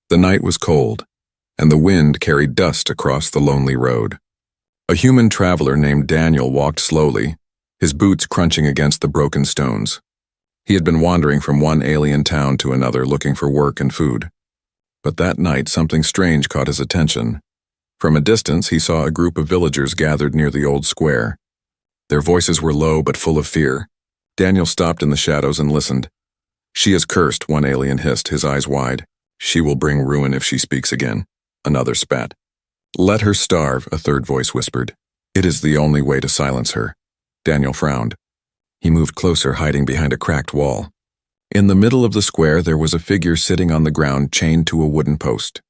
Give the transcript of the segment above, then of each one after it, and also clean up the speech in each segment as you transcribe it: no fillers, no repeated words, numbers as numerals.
The night was cold, and the wind carried dust across the lonely road. A human traveler named Daniel walked slowly, his boots crunching against the broken stones. He had been wandering from one alien town to another looking for work and food. But that night something strange caught his attention. From a distance he saw a group of villagers gathered near the old square. Their voices were low but full of fear. Daniel stopped in the shadows and listened. "She is cursed," one alien hissed, his eyes wide. "She will bring ruin if she speaks again." Another spat. "Let her starve," a third voice whispered. "It is the only way to silence her." Daniel frowned. He moved closer, hiding behind a cracked wall. In the middle of the square there was a figure sitting on the ground chained to a wooden post.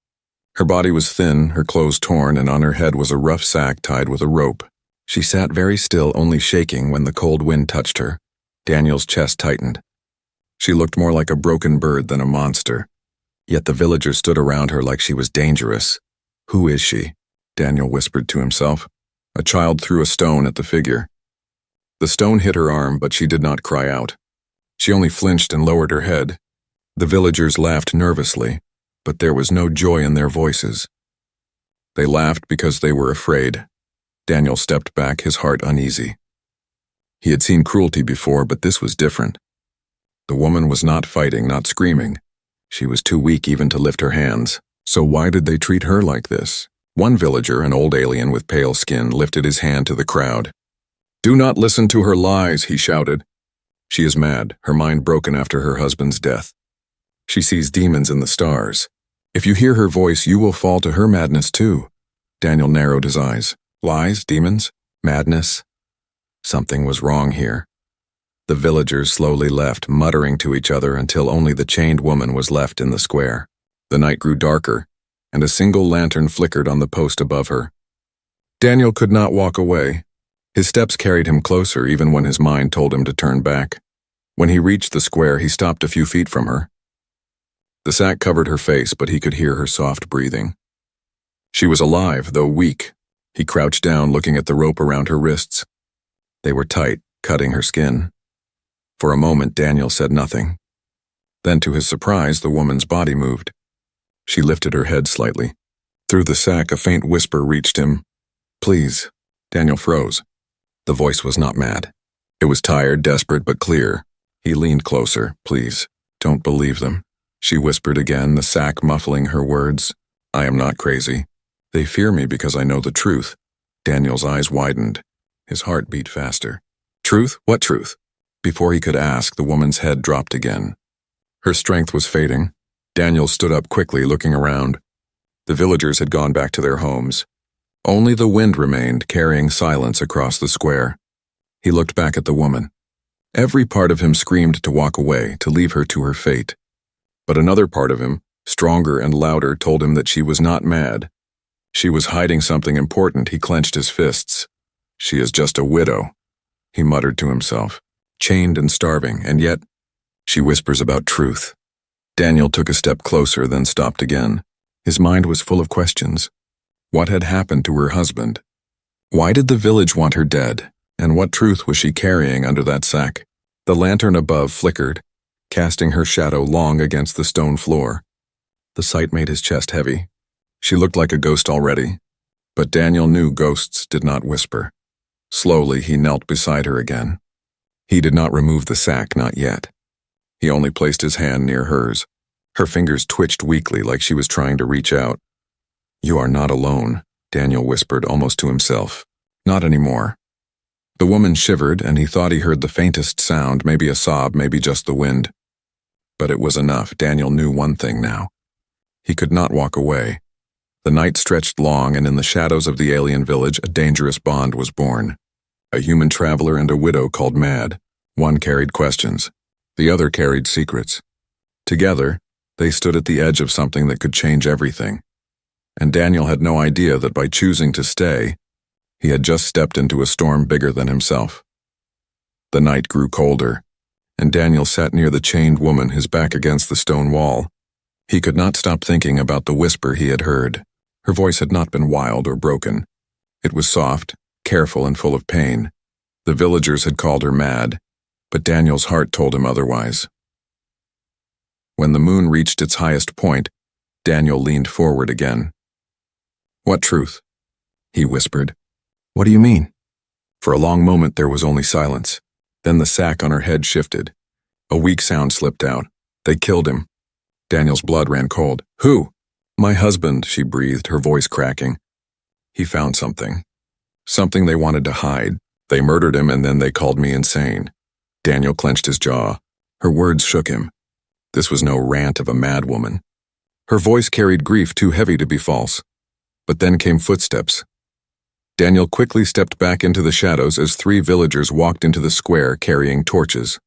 Her body was thin, her clothes torn, and on her head was a rough sack tied with a rope. She sat very still, only shaking when the cold wind touched her. Daniel's chest tightened. She looked more like a broken bird than a monster. Yet the villagers stood around her like she was dangerous. "Who is she?" Daniel whispered to himself. A child threw a stone at the figure. The stone hit her arm, but she did not cry out. She only flinched and lowered her head. The villagers laughed nervously, but there was no joy in their voices. They laughed because they were afraid. Daniel stepped back, his heart uneasy. He had seen cruelty before, but this was different. The woman was not fighting, not screaming. She was too weak even to lift her hands. So why did they treat her like this? One villager, an old alien with pale skin, lifted his hand to the crowd. "Do not listen to her lies," he shouted. "She is mad, her mind broken after her husband's death. She sees demons in the stars. If you hear her voice, you will fall to her madness too." Daniel narrowed his eyes. Lies, demons, madness. Something was wrong here. The villagers slowly left, muttering to each other until only the chained woman was left in the square. The night grew darker, and a single lantern flickered on the post above her. Daniel could not walk away. His steps carried him closer even when his mind told him to turn back. When he reached the square, he stopped a few feet from her. The sack covered her face, but he could hear her soft breathing. She was alive, though weak. He crouched down, looking at the rope around her wrists. They were tight, cutting her skin. For a moment, Daniel said nothing. Then, to his surprise, the woman's body moved. She lifted her head slightly. Through the sack, a faint whisper reached him. "Please." Daniel froze. The voice was not mad. It was tired, desperate, but clear. He leaned closer. "Please, don't believe them," she whispered again, the sack muffling her words. "I am not crazy. They fear me because I know the truth." Daniel's eyes widened. His heart beat faster. "Truth? What truth?" Before he could ask, the woman's head dropped again. Her strength was fading. Daniel stood up quickly, looking around. The villagers had gone back to their homes. Only the wind remained, carrying silence across the square. He looked back at the woman. Every part of him screamed to walk away, to leave her to her fate. But another part of him, stronger and louder, told him that she was not mad. She was hiding something important. He clenched his fists. "She is just a widow," he muttered to himself. "Chained and starving, and yet she whispers about truth." Daniel took a step closer, then stopped again. His mind was full of questions. What had happened to her husband? Why did the village want her dead? And what truth was she carrying under that sack? The lantern above flickered, casting her shadow long against the stone floor. The sight made his chest heavy. She looked like a ghost already. But Daniel knew ghosts did not whisper. Slowly, he knelt beside her again. He did not remove the sack, not yet. He only placed his hand near hers. Her fingers twitched weakly like she was trying to reach out. "You are not alone," Daniel whispered almost to himself. "Not anymore." The woman shivered, and he thought he heard the faintest sound, maybe a sob, maybe just the wind. But it was enough. Daniel knew one thing now. He could not walk away. The night stretched long, and in the shadows of the alien village, a dangerous bond was born. A human traveler and a widow called Mad. One carried questions. The other carried secrets. Together, they stood at the edge of something that could change everything. And Daniel had no idea that by choosing to stay, he had just stepped into a storm bigger than himself. The night grew colder, and Daniel sat near the chained woman, his back against the stone wall. He could not stop thinking about the whisper he had heard. Her voice had not been wild or broken. It was soft, careful, and full of pain. The villagers had called her mad, but Daniel's heart told him otherwise. When the moon reached its highest point, Daniel leaned forward again. "What truth?" he whispered. "What do you mean?" For a long moment there was only silence. Then the sack on her head shifted. A weak sound slipped out. "They killed him." Daniel's blood ran cold. "Who?" "My husband," she breathed, her voice cracking. "He found something. Something they wanted to hide. They murdered him and then they called me insane." Daniel clenched his jaw. Her words shook him. This was no rant of a mad woman. Her voice carried grief too heavy to be false. But then came footsteps. Daniel quickly stepped back into the shadows as 3 villagers walked into the square carrying torches.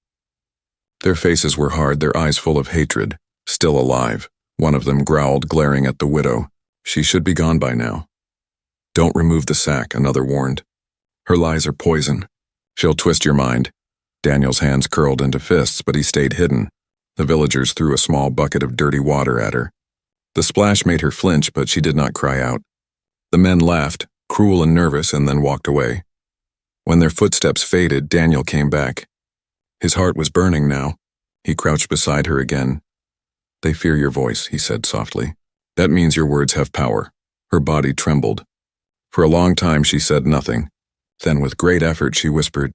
Their faces were hard, their eyes full of hatred. Still alive. One of them growled, glaring at the widow. "She should be gone by now." "Don't remove the sack," another warned. "Her lies are poison. She'll twist your mind." Daniel's hands curled into fists, but he stayed hidden. The villagers threw a small bucket of dirty water at her. The splash made her flinch, but she did not cry out. The men laughed, cruel and nervous, and then walked away. When their footsteps faded, Daniel came back. His heart was burning now. He crouched beside her again. "They fear your voice," he said softly. "That means your words have power." Her body trembled. For a long time she said nothing. Then with great effort she whispered,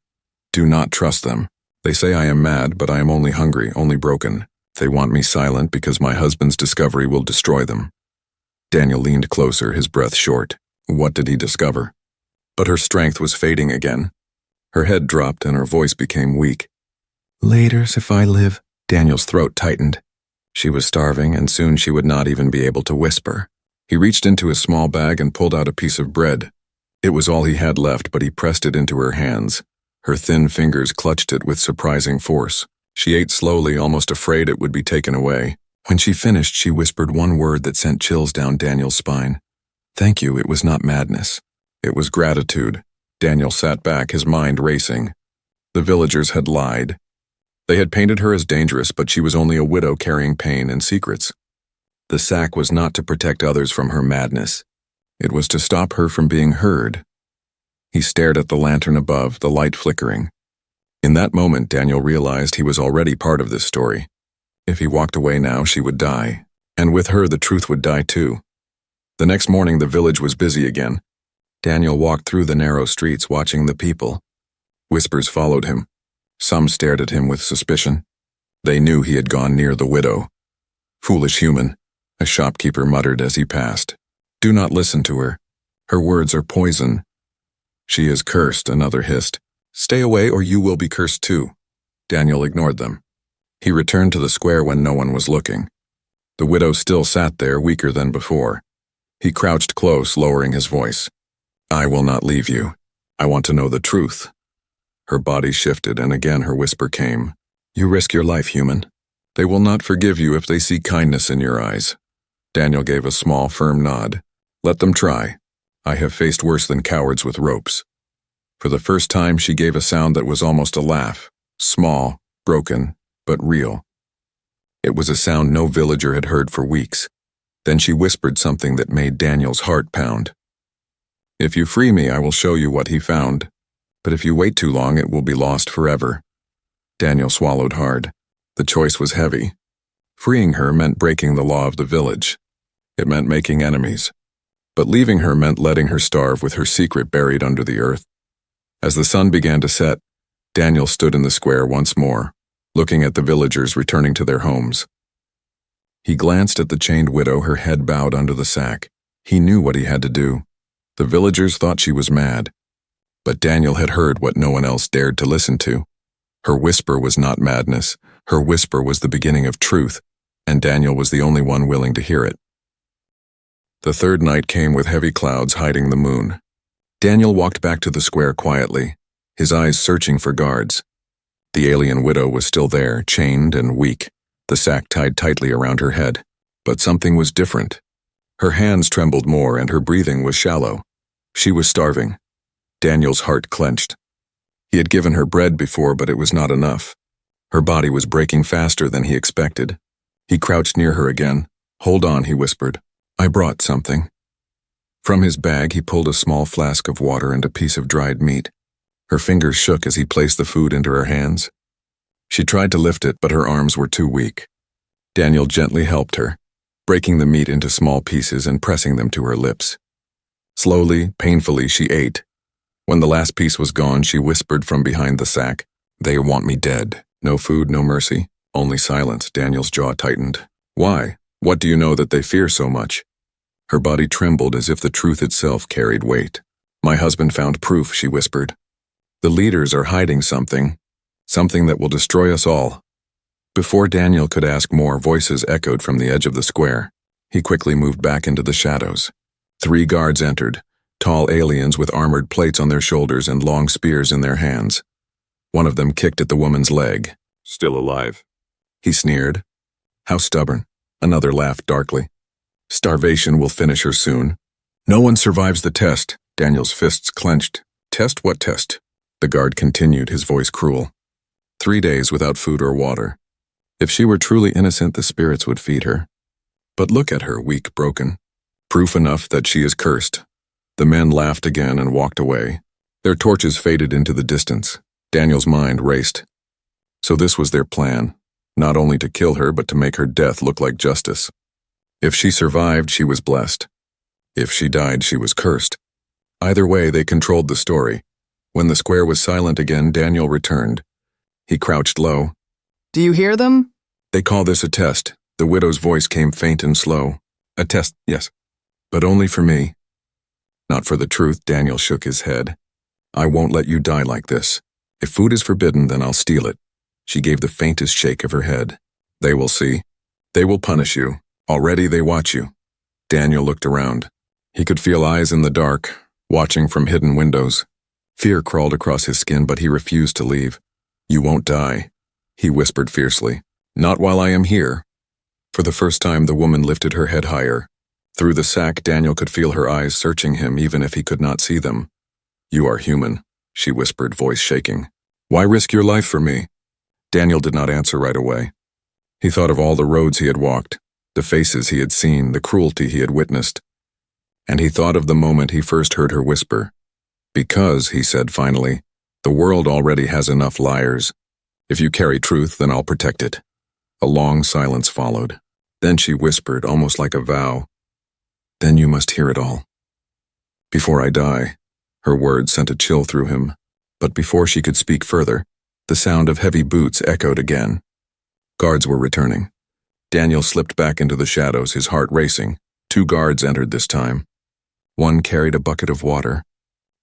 "Do not trust them. They say I am mad, but I am only hungry, only broken. They want me silent because my husband's discovery will destroy them." Daniel leaned closer, his breath short. What did he discover? But her strength was fading again. Her head dropped and her voice became weak. "Later, if I live." Daniel's throat tightened. She was starving, and soon she would not even be able to whisper. He reached into his small bag and pulled out a piece of bread. It was all he had left, but he pressed it into her hands. Her thin fingers clutched it with surprising force. She ate slowly, almost afraid it would be taken away. When she finished, she whispered one word that sent chills down Daniel's spine. "Thank you." It was not madness. It was gratitude. Daniel sat back, his mind racing. The villagers had lied. They had painted her as dangerous, but she was only a widow carrying pain and secrets. The sack was not to protect others from her madness. It was to stop her from being heard. He stared at the lantern above, the light flickering. In that moment, Daniel realized he was already part of this story. If he walked away now, she would die. And with her, the truth would die too. The next morning, the village was busy again. Daniel walked through the narrow streets, watching the people. Whispers followed him. Some stared at him with suspicion. They knew he had gone near the widow. "Foolish human," a shopkeeper muttered as he passed. "Do not listen to her. Her words are poison." "She is cursed," another hissed. "Stay away or you will be cursed too." Daniel ignored them. He returned to the square when no one was looking. The widow still sat there, weaker than before. He crouched close, lowering his voice. "I will not leave you. I want to know the truth." Her body shifted, and again her whisper came. "You risk your life, human. They will not forgive you if they see kindness in your eyes." Daniel gave a small, firm nod. "Let them try. I have faced worse than cowards with ropes." For the first time she gave a sound that was almost a laugh. Small, broken, but real. It was a sound no villager had heard for weeks. Then she whispered something that made Daniel's heart pound. "If you free me, I will show you what he found. But if you wait too long, it will be lost forever." Daniel swallowed hard. The choice was heavy. Freeing her meant breaking the law of the village. It meant making enemies. But leaving her meant letting her starve with her secret buried under the earth. As the sun began to set, Daniel stood in the square once more, looking at the villagers returning to their homes. He glanced at the chained widow, her head bowed under the sack. He knew what he had to do. The villagers thought she was mad. But Daniel had heard what no one else dared to listen to. Her whisper was not madness. Her whisper was the beginning of truth, and Daniel was the only one willing to hear it. The third night came with heavy clouds hiding the moon. Daniel walked back to the square quietly, his eyes searching for guards. The alien widow was still there, chained and weak, the sack tied tightly around her head. But something was different. Her hands trembled more and her breathing was shallow. She was starving. Daniel's heart clenched. He had given her bread before, but it was not enough. Her body was breaking faster than he expected. He crouched near her again. "Hold on," he whispered. "I brought something." From his bag, he pulled a small flask of water and a piece of dried meat. Her fingers shook as he placed the food into her hands. She tried to lift it, but her arms were too weak. Daniel gently helped her. breaking the meat into small pieces and pressing them to her lips. Slowly, painfully, she ate. When the last piece was gone, she whispered from behind the sack, "They want me dead. No food, no mercy, only silence." Daniel's jaw tightened. "Why? What do you know that they fear so much?" Her body trembled as if the truth itself carried weight. "My husband found proof," she whispered. "The leaders are hiding something that will destroy us all." Before Daniel could ask more, voices echoed from the edge of the square. He quickly moved back into the shadows. 3 guards entered, tall aliens with armored plates on their shoulders and long spears in their hands. One of them kicked at the woman's leg. "Still alive," he sneered. "How stubborn." Another laughed darkly. "Starvation will finish her soon." "No one survives the test." Daniel's fists clenched. "Test? What test?" The guard continued, his voice cruel. 3 days without food or water. If she were truly innocent, the spirits would feed her. But look at her, weak, broken. Proof enough that she is cursed. The men laughed again and walked away. Their torches faded into the distance. Daniel's mind raced. So this was their plan, not only to kill her, but to make her death look like justice. If she survived, she was blessed. If she died, she was cursed. Either way, they controlled the story. When the square was silent again, Daniel returned. He crouched low. "Do you hear them?" "They call this a test." The widow's voice came faint and slow. "A test, yes. But only for me." "Not for the truth," Daniel shook his head. "I won't let you die like this. If food is forbidden, then I'll steal it." She gave the faintest shake of her head. "They will see. They will punish you. Already they watch you." Daniel looked around. He could feel eyes in the dark, watching from hidden windows. Fear crawled across his skin, but he refused to leave. "You won't die," he whispered fiercely. "Not while I am here." For the first time, the woman lifted her head higher. Through the sack, Daniel could feel her eyes searching him, even if he could not see them. "You are human," she whispered, voice shaking. "Why risk your life for me?" Daniel did not answer right away. He thought of all the roads he had walked, the faces he had seen, the cruelty he had witnessed. And he thought of the moment he first heard her whisper. "Because," he said finally, "the world already has enough liars. If you carry truth, then I'll protect it." A long silence followed. Then she whispered, almost like a vow, "Then you must hear it all." "Before I die." Her words sent a chill through him. But before she could speak further, the sound of heavy boots echoed again. Guards were returning. Daniel slipped back into the shadows, his heart racing. 2 guards entered this time. One carried a bucket of water.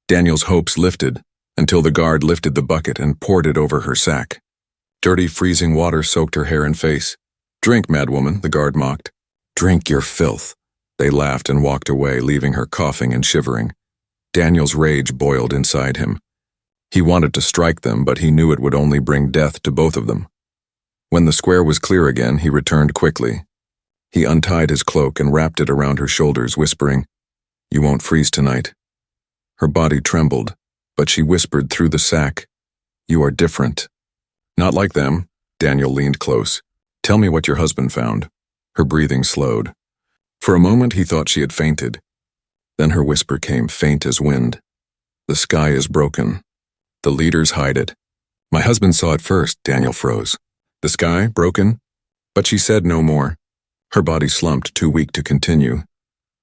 Daniel's hopes lifted until the guard lifted the bucket and poured it over her sack. Dirty, freezing water soaked her hair and face. "Drink, madwoman," the guard mocked. "Drink your filth." They laughed and walked away, leaving her coughing and shivering. Daniel's rage boiled inside him. He wanted to strike them, but he knew it would only bring death to both of them. When the square was clear again, he returned quickly. He untied his cloak and wrapped it around her shoulders, whispering, "You won't freeze tonight." Her body trembled, but she whispered through the sack, "You are different." "Not like them." Daniel leaned close. "Tell me what your husband found." Her breathing slowed. For a moment he thought she had fainted. Then her whisper came faint as wind. "The sky is broken. The leaders hide it." "My husband saw it first." Daniel froze. "The sky broken?" But she said no more. Her body slumped, too weak to continue.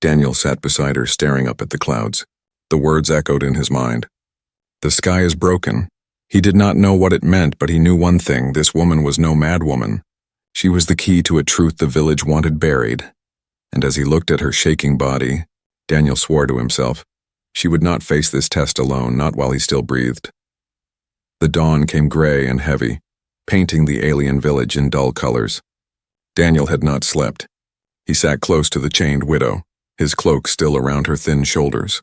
Daniel sat beside her, staring up at the clouds. The words echoed in his mind. "The sky is broken." He did not know what it meant, but he knew one thing: this woman was no mad woman. She was the key to a truth the village wanted buried. And as he looked at her shaking body, Daniel swore to himself, she would not face this test alone, not while he still breathed. The dawn came gray and heavy, painting the alien village in dull colors. Daniel had not slept. He sat close to the chained widow, his cloak still around her thin shoulders.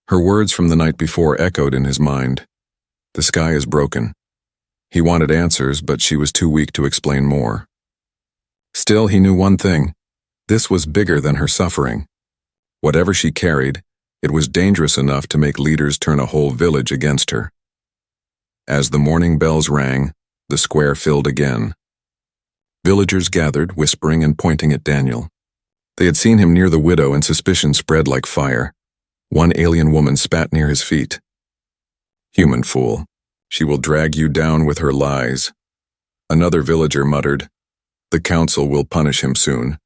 Her words from the night before echoed in his mind. The sky is broken. He wanted answers, but she was too weak to explain more. Still, he knew one thing. This was bigger than her suffering. Whatever she carried, it was dangerous enough to make leaders turn a whole village against her. As the morning bells rang, the square filled again. Villagers gathered, whispering and pointing at Daniel. They had seen him near the widow, and suspicion spread like fire. One alien woman spat near his feet. "Human fool. She will drag you down with her lies." Another villager muttered, "The council will punish him soon."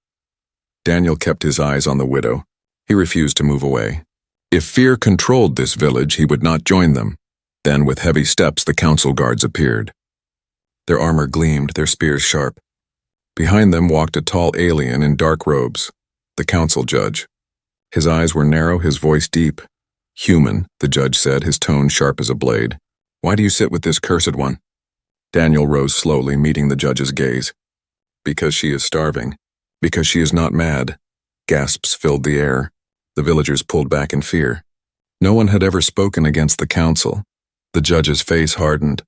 Daniel kept his eyes on the widow. He refused to move away. If fear controlled this village, he would not join them. Then, with heavy steps, the council guards appeared. Their armor gleamed, their spears sharp. Behind them walked a tall alien in dark robes, the council judge. His eyes were narrow, his voice deep. "Human," the judge said, his tone sharp as a blade. "Why do you sit with this cursed one?" Daniel rose slowly, meeting the judge's gaze. "Because she is starving. Because she is not mad." Gasps filled the air. The villagers pulled back in fear. No one had ever spoken against the council. The judge's face hardened.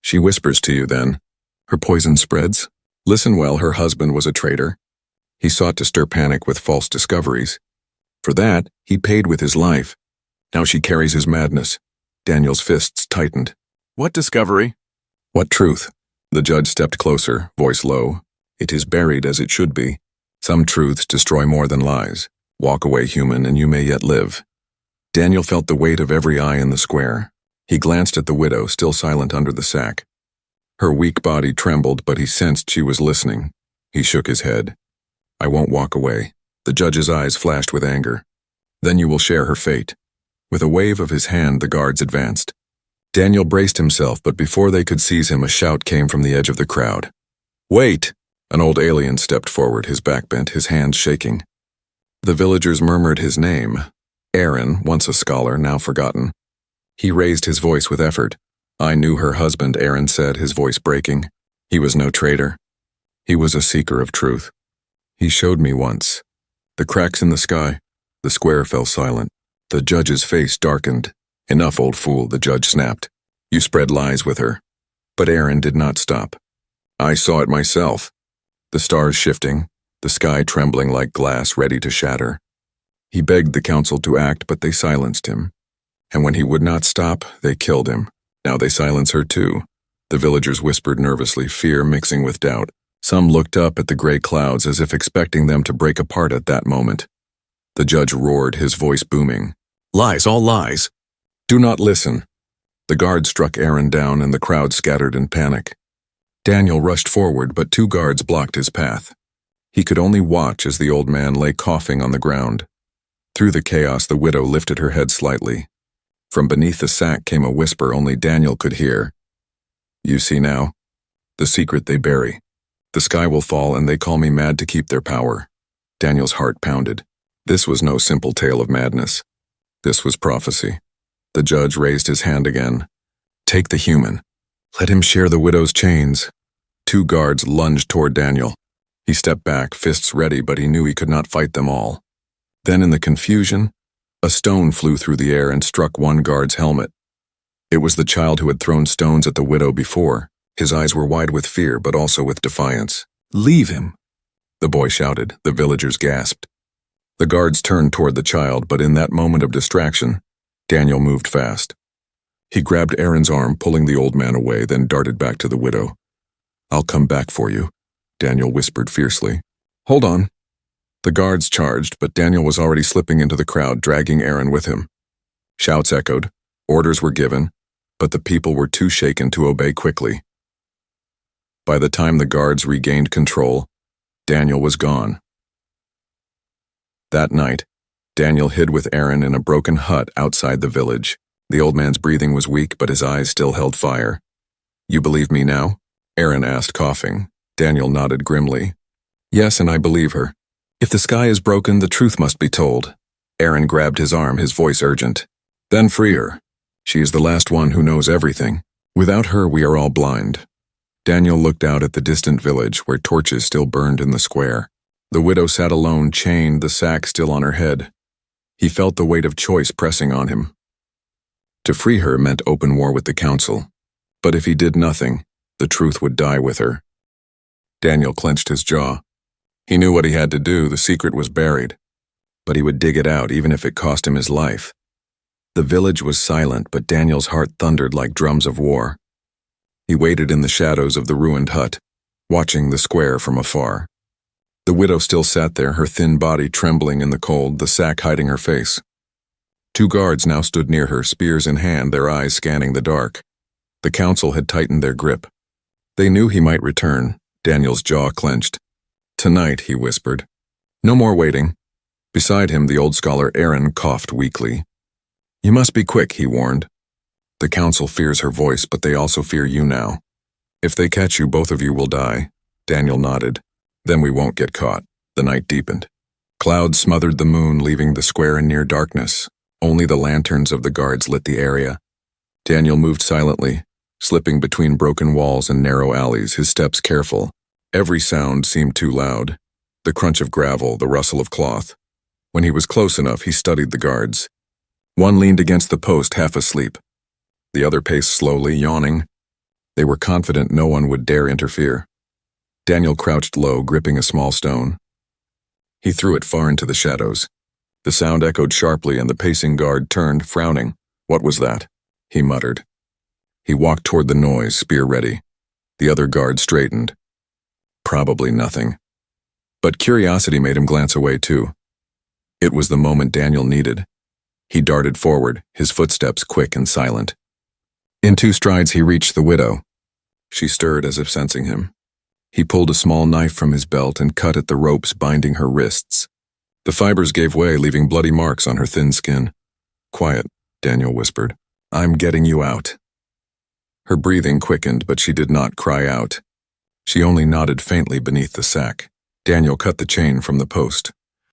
"She whispers to you, then. Her poison spreads. Listen well, her husband was a traitor. He sought to stir panic with false discoveries. For that, he paid with his life. Now she carries his madness." Daniel's fists tightened. "What discovery?" "What truth?" The judge stepped closer, voice low. "It is buried as it should be. Some truths destroy more than lies. Walk away, human, and you may yet live." Daniel felt the weight of every eye in the square. He glanced at the widow, still silent under the sack. Her weak body trembled, but he sensed she was listening. He shook his head. "I won't walk away." The judge's eyes flashed with anger. "Then you will share her fate." With a wave of his hand, the guards advanced. Daniel braced himself, but before they could seize him, a shout came from the edge of the crowd. "Wait!" An old alien stepped forward, his back bent, his hands shaking. The villagers murmured his name. Aaron, once a scholar, now forgotten. He raised his voice with effort. "I knew her husband," Aaron said, his voice breaking. "He was no traitor. He was a seeker of truth. He showed me once." The cracks in the sky. The square fell silent. The judge's face darkened. "Enough, old fool," the judge snapped. "You spread lies with her." But Aaron did not stop. "I saw it myself." The stars shifting, the sky trembling like glass ready to shatter. He begged the council to act, but they silenced him. And when he would not stop, they killed him. Now they silence her too. The villagers whispered nervously, fear mixing with doubt. Some looked up at the gray clouds as if expecting them to break apart at that moment. The judge roared, his voice booming. "Lies, all lies! Do not listen." The guard struck Aaron down and the crowd scattered in panic. Daniel rushed forward, but 2 guards blocked his path. He could only watch as the old man lay coughing on the ground. Through the chaos, the widow lifted her head slightly. From beneath the sack came a whisper only Daniel could hear. "You see now? The secret they bury. The sky will fall and they call me mad to keep their power." Daniel's heart pounded. This was no simple tale of madness. This was prophecy. The judge raised his hand again. "Take the human. Let him share the widow's chains." 2 guards lunged toward Daniel. He stepped back, fists ready, but he knew he could not fight them all. Then in the confusion, a stone flew through the air and struck one guard's helmet. It was the child who had thrown stones at the widow before. His eyes were wide with fear, but also with defiance. "Leave him!" the boy shouted. The villagers gasped. The guards turned toward the child, but in that moment of distraction, Daniel moved fast. He grabbed Aaron's arm, pulling the old man away, then darted back to the widow. "I'll come back for you," Daniel whispered fiercely. "Hold on." The guards charged, but Daniel was already slipping into the crowd, dragging Aaron with him. Shouts echoed, orders were given, but the people were too shaken to obey quickly. By the time the guards regained control, Daniel was gone. That night, Daniel hid with Aaron in a broken hut outside the village. The old man's breathing was weak, but his eyes still held fire. "You believe me now?" Aaron asked, coughing. Daniel nodded grimly. "Yes, and I believe her. If the sky is broken, the truth must be told." Aaron grabbed his arm, his voice urgent. "Then free her. She is the last one who knows everything. Without her, we are all blind." Daniel looked out at the distant village, where torches still burned in the square. The widow sat alone, chained, the sack still on her head. He felt the weight of choice pressing on him. To free her meant open war with the council. But if he did nothing, the truth would die with her. Daniel clenched his jaw. He knew what he had to do, the secret was buried. But he would dig it out, even if it cost him his life. The village was silent, but Daniel's heart thundered like drums of war. He waited in the shadows of the ruined hut, watching the square from afar. The widow still sat there, her thin body trembling in the cold, the sack hiding her face. 2 guards now stood near her, spears in hand, their eyes scanning the dark. The council had tightened their grip. They knew he might return. Daniel's jaw clenched. "Tonight," he whispered. No more waiting. Beside him, the old scholar Aaron coughed weakly. You must be quick, he warned. The council fears her voice, but they also fear you now. If they catch you, both of you will die. Daniel nodded. Then we won't get caught. The night deepened. Clouds smothered the moon, leaving the square in near darkness. Only the lanterns of the guards lit the area. Daniel moved silently, slipping between broken walls and narrow alleys, his steps careful. Every sound seemed too loud. The crunch of gravel, the rustle of cloth. When he was close enough, he studied the guards. One leaned against the post, half asleep. The other paced slowly, yawning. They were confident no one would dare interfere. Daniel crouched low, gripping a small stone. He threw it far into the shadows. The sound echoed sharply, and the pacing guard turned, frowning. What was that? He muttered. He walked toward the noise, spear ready. The other guard straightened. Probably nothing. But curiosity made him glance away too. It was the moment Daniel needed. He darted forward, his footsteps quick and silent. In 2 strides he reached the widow. She stirred as if sensing him. He pulled a small knife from his belt and cut at the ropes binding her wrists. The fibers gave way, leaving bloody marks on her thin skin. Quiet, Daniel whispered. I'm getting you out. Her breathing quickened, but she did not cry out. She only nodded faintly beneath the sack. Daniel cut the chain from the post.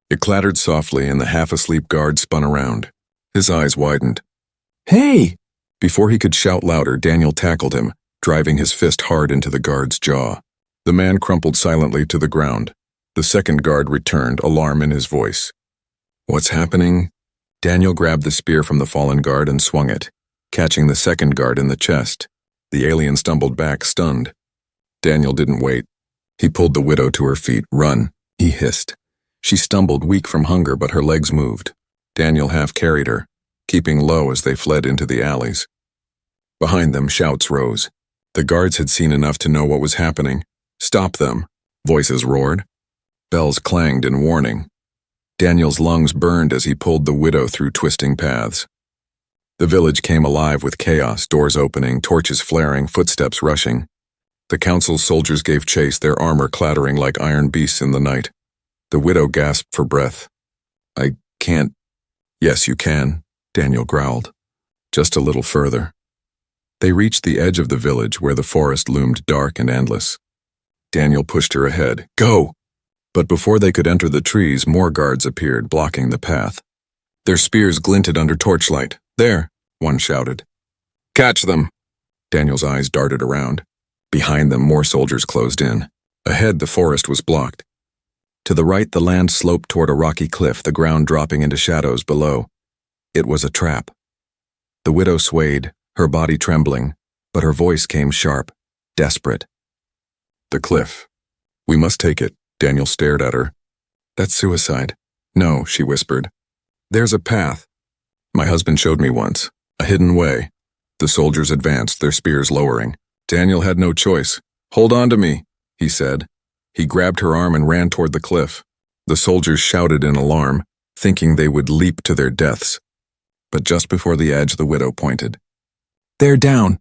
It clattered softly, and the half-asleep guard spun around. His eyes widened. Hey! Before he could shout louder, Daniel tackled him, driving his fist hard into the guard's jaw. The man crumpled silently to the ground. The second guard returned, alarm in his voice. What's happening? Daniel grabbed the spear from the fallen guard and swung it, catching the second guard in the chest. The alien stumbled back, stunned. Daniel didn't wait. He pulled the widow to her feet. Run, he hissed. She stumbled, weak from hunger, but her legs moved. Daniel half-carried her, keeping low as they fled into the alleys. Behind them, shouts rose. The guards had seen enough to know what was happening. Stop them, voices roared. Bells clanged in warning. Daniel's lungs burned as he pulled the widow through twisting paths. The village came alive with chaos, doors opening, torches flaring, footsteps rushing. The council's soldiers gave chase, their armor clattering like iron beasts in the night. The widow gasped for breath. I can't. Yes, you can, Daniel growled. Just a little further. They reached the edge of the village where the forest loomed dark and endless. Daniel pushed her ahead. Go! But before they could enter the trees, more guards appeared, blocking the path. Their spears glinted under torchlight. There, one shouted. Catch them! Daniel's eyes darted around. Behind them, more soldiers closed in. Ahead, the forest was blocked. To the right, the land sloped toward a rocky cliff, the ground dropping into shadows below. It was a trap. The widow swayed, her body trembling, but her voice came sharp, desperate. The cliff. We must take it. Daniel stared at her. That's suicide. No, she whispered. There's a path. My husband showed me once. A hidden way. The soldiers advanced, their spears lowering. Daniel had no choice. Hold on to me, he said. He grabbed her arm and ran toward the cliff. The soldiers shouted in alarm, thinking they would leap to their deaths. But just before the edge, the widow pointed. They're down.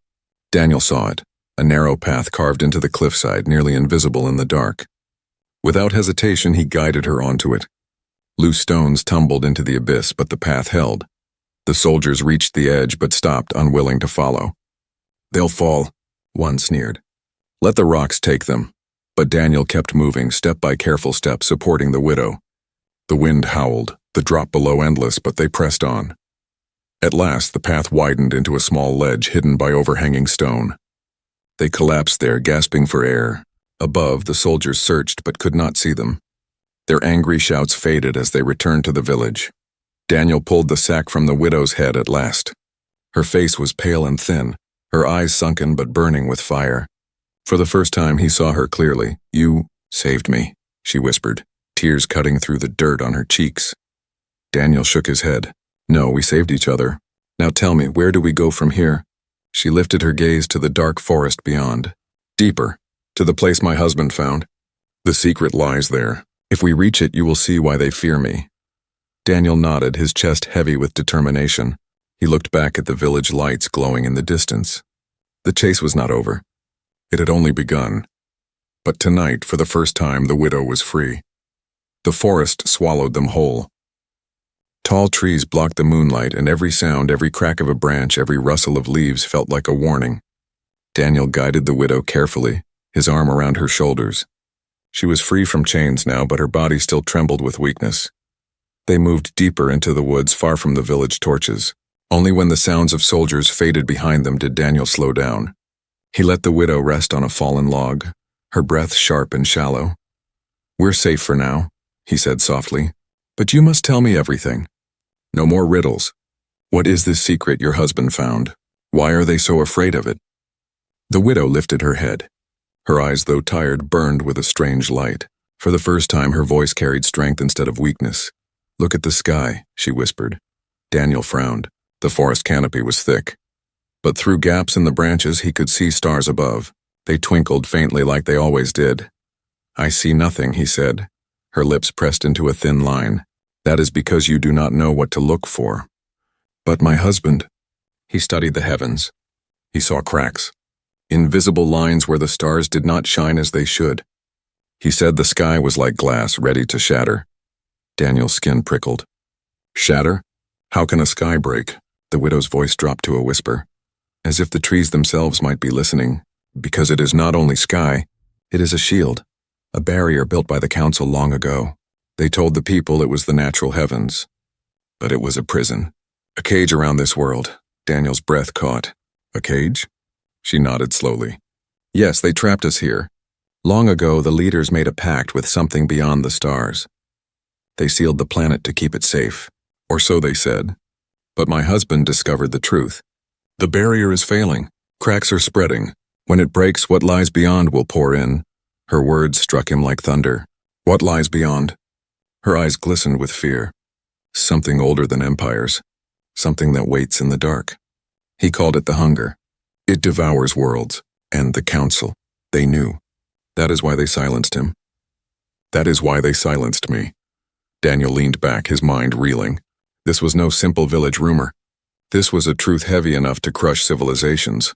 Daniel saw it, a narrow path carved into the cliffside, nearly invisible in the dark. Without hesitation, he guided her onto it. Loose stones tumbled into the abyss, but the path held. The soldiers reached the edge, but stopped, unwilling to follow. They'll fall, one sneered. Let the rocks take them. But Daniel kept moving, step by careful step, supporting the widow. The wind howled, the drop below endless, but they pressed on. At last, the path widened into a small ledge hidden by overhanging stone. They collapsed there, gasping for air. Above, the soldiers searched but could not see them. Their angry shouts faded as they returned to the village. Daniel pulled the sack from the widow's head at last. Her face was pale and thin, her eyes sunken but burning with fire. For the first time, he saw her clearly. You saved me, she whispered, tears cutting through the dirt on her cheeks. Daniel shook his head. No, we saved each other. Now tell me, where do we go from here? She lifted her gaze to the dark forest beyond. Deeper, to the place my husband found. The secret lies there. If we reach it, you will see why they fear me. Daniel nodded, his chest heavy with determination. He looked back at the village lights glowing in the distance. The chase was not over. It had only begun. But tonight, for the first time, the widow was free. The forest swallowed them whole. Tall trees blocked the moonlight, and every sound, every crack of a branch, every rustle of leaves felt like a warning. Daniel guided the widow carefully, his arm around her shoulders. She was free from chains now, but her body still trembled with weakness. They moved deeper into the woods, far from the village torches. Only when the sounds of soldiers faded behind them did Daniel slow down. He let the widow rest on a fallen log, her breath sharp and shallow. "We're safe for now," he said softly, "but you must tell me everything. No more riddles. What is this secret your husband found? Why are they so afraid of it?" The widow lifted her head. Her eyes, though tired, burned with a strange light. For the first time, her voice carried strength instead of weakness. "Look at the sky," she whispered. Daniel frowned. The forest canopy was thick, but through gaps in the branches he could see stars above. They twinkled faintly like they always did. "I see nothing," he said, her lips pressed into a thin line. "That is because you do not know what to look for." "But my husband—" He studied the heavens. He saw cracks, invisible lines where the stars did not shine as they should. He said the sky was like glass ready to shatter. Daniel's skin prickled. "Shatter? How can a sky break?" The widow's voice dropped to a whisper, as if the trees themselves might be listening. "Because it is not only sky, it is a shield, a barrier built by the council long ago. They told the people it was the natural heavens, but it was a prison, a cage around this world." Daniel's breath caught. "A cage?" She nodded slowly. "Yes, they trapped us here. Long ago, the leaders made a pact with something beyond the stars. They sealed the planet to keep it safe, or so they said. But my husband discovered the truth. The barrier is failing. Cracks are spreading. When it breaks, what lies beyond will pour in." Her words struck him like thunder. "What lies beyond?" Her eyes glistened with fear. "Something older than empires. Something that waits in the dark." He called it the hunger. "It devours worlds. And the council. They knew. That is why they silenced him." "That is why they silenced me." Daniel leaned back, his mind reeling. This was no simple village rumor. This was a truth heavy enough to crush civilizations.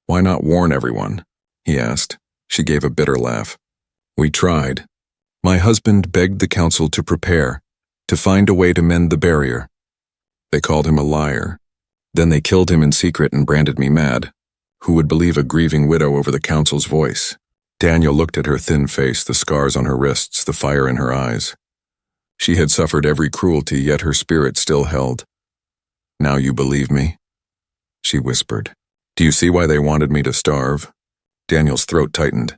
"Why not warn everyone?" he asked. She gave a bitter laugh. "We tried. My husband begged the council to prepare, to find a way to mend the barrier. They called him a liar. Then they killed him in secret and branded me mad. Who would believe a grieving widow over the council's voice?" Daniel looked at her thin face, the scars on her wrists, the fire in her eyes. She had suffered every cruelty, yet her spirit still held. "Now you believe me?" she whispered. "Do you see why they wanted me to starve?" Daniel's throat tightened.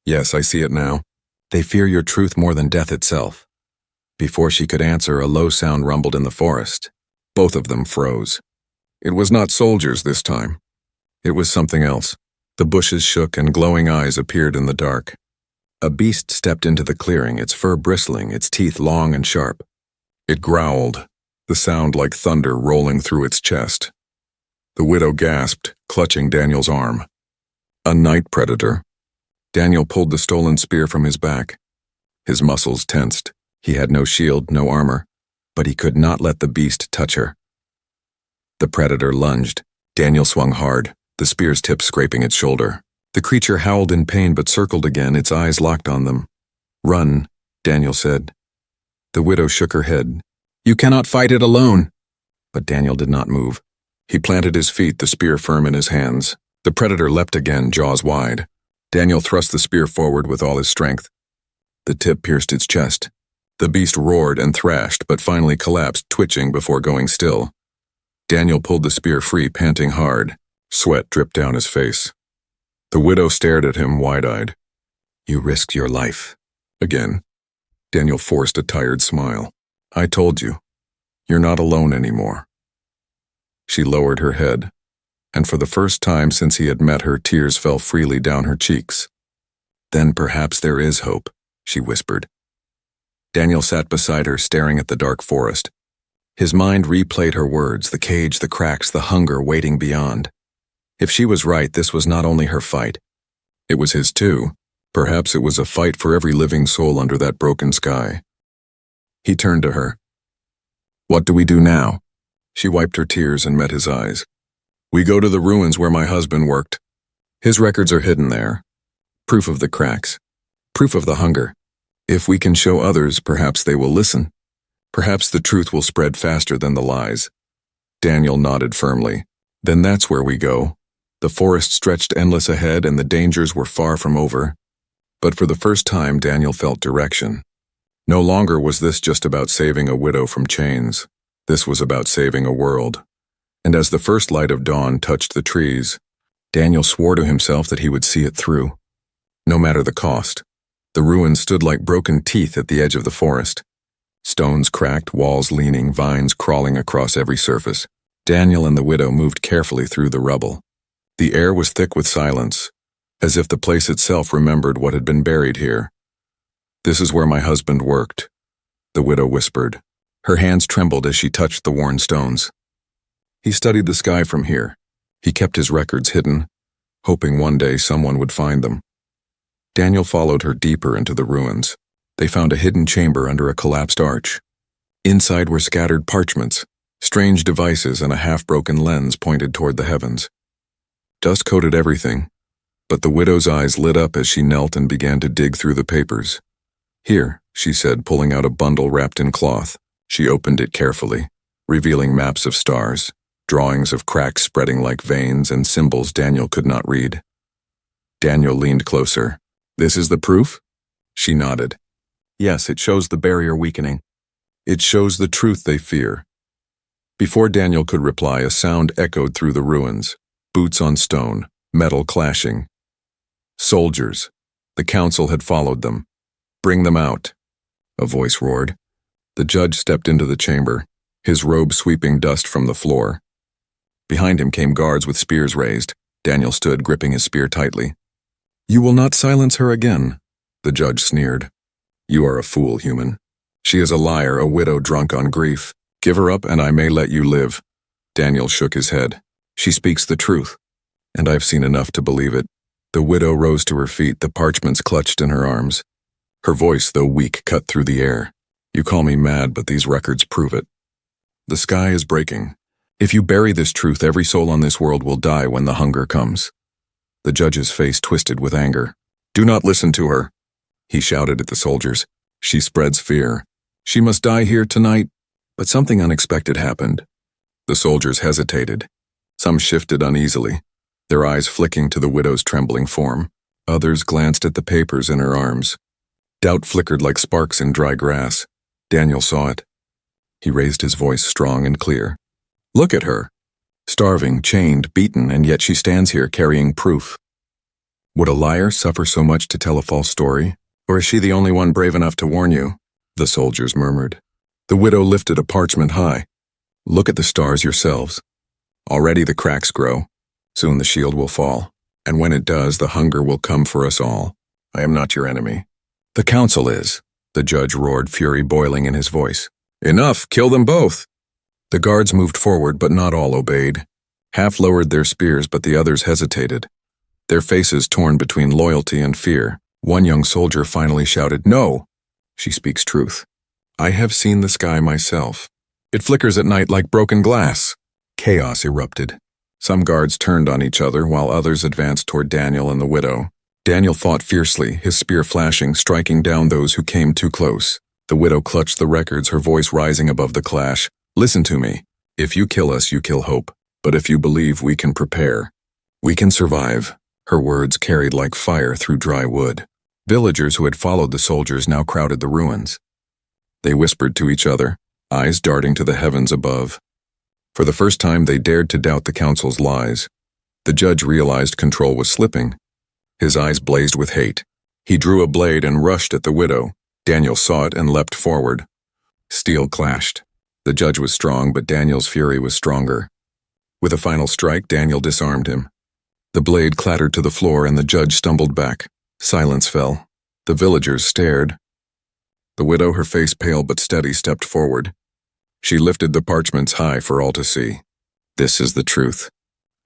"Yes, I see it now. They fear your truth more than death itself." Before she could answer, a low sound rumbled in the forest. Both of them froze. It was not soldiers this time. It was something else. The bushes shook and glowing eyes appeared in the dark. A beast stepped into the clearing, its fur bristling, its teeth long and sharp. It growled, the sound like thunder rolling through its chest. The widow gasped, clutching Daniel's arm. A night predator. Daniel pulled the stolen spear from his back. His muscles tensed. He had no shield, no armor, but he could not let the beast touch her. The predator lunged. Daniel swung hard, the spear's tip scraping its shoulder. The creature howled in pain but circled again, its eyes locked on them. "Run," Daniel said. The widow shook her head. "You cannot fight it alone." But Daniel did not move. He planted his feet, the spear firm in his hands. The predator leapt again, jaws wide. Daniel thrust the spear forward with all his strength. The tip pierced its chest. The beast roared and thrashed, but finally collapsed, twitching before going still. Daniel pulled the spear free, panting hard. Sweat dripped down his face. The widow stared at him, wide-eyed. "You risked your life." Again. Daniel forced a tired smile. "I told you. You're not alone anymore." She lowered her head, and for the first time since he had met her, tears fell freely down her cheeks. "Then perhaps there is hope," she whispered. Daniel sat beside her, staring at the dark forest. His mind replayed her words, the cage, the cracks, the hunger waiting beyond. If she was right, this was not only her fight. It was his too. Perhaps it was a fight for every living soul under that broken sky. He turned to her. "What do we do now?" She wiped her tears and met his eyes. "We go to the ruins where my husband worked. His records are hidden there. Proof of the cracks. Proof of the hunger. If we can show others, perhaps they will listen. Perhaps the truth will spread faster than the lies. Daniel nodded firmly. Then that's where we go. The forest stretched endless ahead and the dangers were far from over. But for the first time, Daniel felt direction. No longer was this just about saving a widow from chains. This was about saving a world. And as the first light of dawn touched the trees, Daniel swore to himself that he would see it through. No matter the cost. The ruins stood like broken teeth at the edge of the forest. Stones cracked, walls leaning, vines crawling across every surface. Daniel and the widow moved carefully through the rubble. The air was thick with silence, as if the place itself remembered what had been buried here. "This is where my husband worked," the widow whispered. Her hands trembled as she touched the worn stones. "He studied the sky from here. He kept his records hidden, hoping one day someone would find them." Daniel followed her deeper into the ruins. They found a hidden chamber under a collapsed arch. Inside were scattered parchments, strange devices, and a half-broken lens pointed toward the heavens. Dust coated everything, but the widow's eyes lit up as she knelt and began to dig through the papers. "Here," she said, pulling out a bundle wrapped in cloth. She opened it carefully, revealing maps of stars, drawings of cracks spreading like veins, and symbols Daniel could not read. Daniel leaned closer. "This is the proof?" She nodded. "Yes, it shows the barrier weakening. It shows the truth they fear." Before Daniel could reply, a sound echoed through the ruins. Boots on stone, metal clashing. Soldiers. The council had followed them. "Bring them out," a voice roared. The judge stepped into the chamber, his robe sweeping dust from the floor. Behind him came guards with spears raised. Daniel stood, gripping his spear tightly. "You will not silence her again," the judge sneered. "You are a fool, human. She is a liar, a widow drunk on grief. Give her up and I may let you live." Daniel shook his head. "She speaks the truth, and I've seen enough to believe it." The widow rose to her feet, the parchments clutched in her arms. Her voice, though weak, cut through the air. "You call me mad, but these records prove it. The sky is breaking. If you bury this truth, every soul on this world will die when the hunger comes." The judge's face twisted with anger. "Do not listen to her," he shouted at the soldiers. "She spreads fear. She must die here tonight." But something unexpected happened. The soldiers hesitated. Some shifted uneasily, their eyes flicking to the widow's trembling form. Others glanced at the papers in her arms. Doubt flickered like sparks in dry grass. Daniel saw it. He raised his voice strong and clear. "Look at her. Starving, chained, beaten, and yet she stands here carrying proof. Would a liar suffer so much to tell a false story? Or is she the only one brave enough to warn you?" The soldiers murmured. The widow lifted a parchment high. "Look at the stars yourselves. Already the cracks grow. Soon the shield will fall. And when it does, the hunger will come for us all. I am not your enemy." "The council is," the judge roared, fury boiling in his voice. "Enough! Kill them both!" The guards moved forward, but not all obeyed. Half lowered their spears, but the others hesitated, their faces torn between loyalty and fear. One young soldier finally shouted, "No! She speaks truth. I have seen the sky myself. It flickers at night like broken glass." Chaos erupted. Some guards turned on each other, while others advanced toward Daniel and the widow. Daniel fought fiercely, his spear flashing, striking down those who came too close. The widow clutched the records, her voice rising above the clash. "Listen to me. If you kill us, you kill hope. But if you believe, we can prepare. We can survive." Her words carried like fire through dry wood. Villagers who had followed the soldiers now crowded the ruins. They whispered to each other, eyes darting to the heavens above. For the first time, they dared to doubt the council's lies. The judge realized control was slipping. His eyes blazed with hate. He drew a blade and rushed at the widow. Daniel saw it and leapt forward. Steel clashed. The judge was strong, but Daniel's fury was stronger. With a final strike, Daniel disarmed him. The blade clattered to the floor and the judge stumbled back. Silence fell. The villagers stared. The widow, her face pale but steady, stepped forward. She lifted the parchments high for all to see. "This is the truth.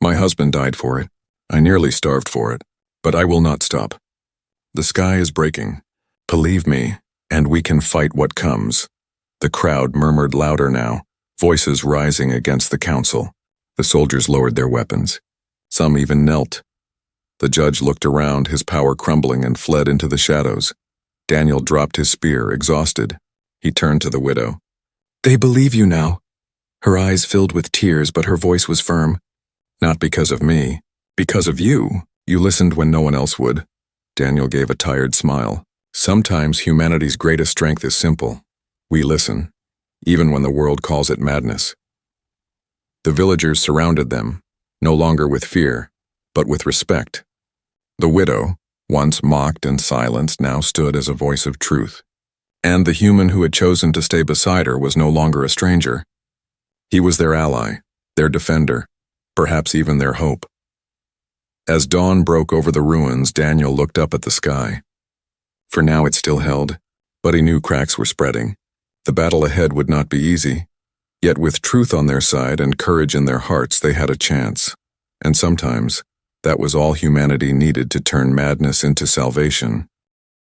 My husband died for it. I nearly starved for it. But I will not stop. The sky is breaking. Believe me, and we can fight what comes." The crowd murmured louder now, voices rising against the council. The soldiers lowered their weapons. Some even knelt. The judge looked around, his power crumbling, and fled into the shadows. Daniel dropped his spear, exhausted. He turned to the widow. "They believe you now." Her eyes filled with tears, but her voice was firm. "Not because of me. Because of you. You listened when no one else would." Daniel gave a tired smile. Sometimes humanity's greatest strength is simple. We listen, even when the world calls it madness. The villagers surrounded them, no longer with fear, but with respect. The widow, once mocked and silenced, now stood as a voice of truth. And the human who had chosen to stay beside her was no longer a stranger. He was their ally, their defender, perhaps even their hope. As dawn broke over the ruins, Daniel looked up at the sky. For now it still held, but he knew cracks were spreading. The battle ahead would not be easy. Yet with truth on their side and courage in their hearts, they had a chance. And sometimes, that was all humanity needed to turn madness into salvation.